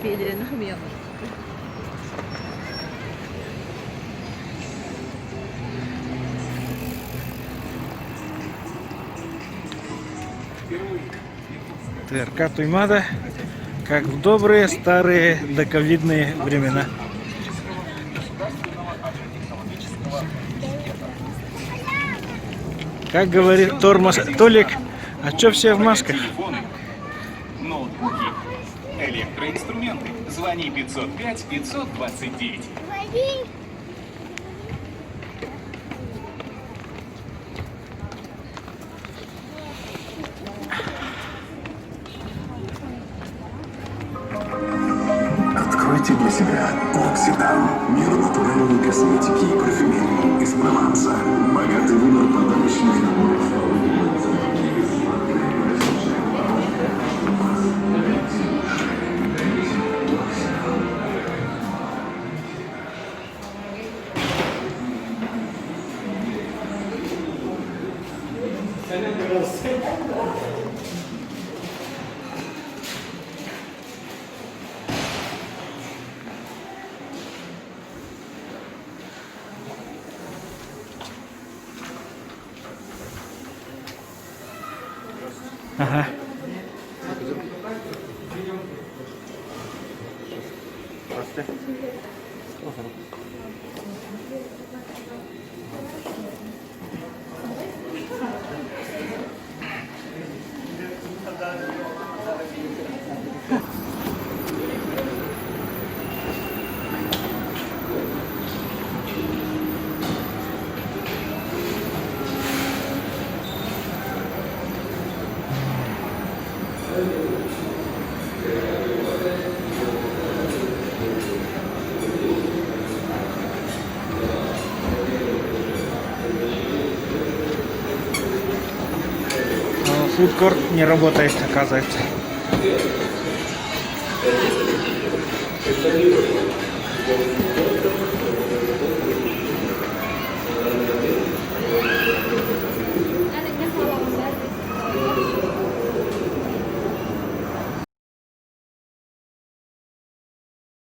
别人没有。ТРК Туймада, как в добрые старые доковидные времена. Как говорит тормоз Толик, а чё все в масках? Ноутбуки, электроинструменты. Звони 505 529. Откройте для себя Оксидан. Мир натуральной косметики и парфюмерии из Прованса. Богатый выбор подарочных наборов. Ага. Фудкорт не работает, оказывается.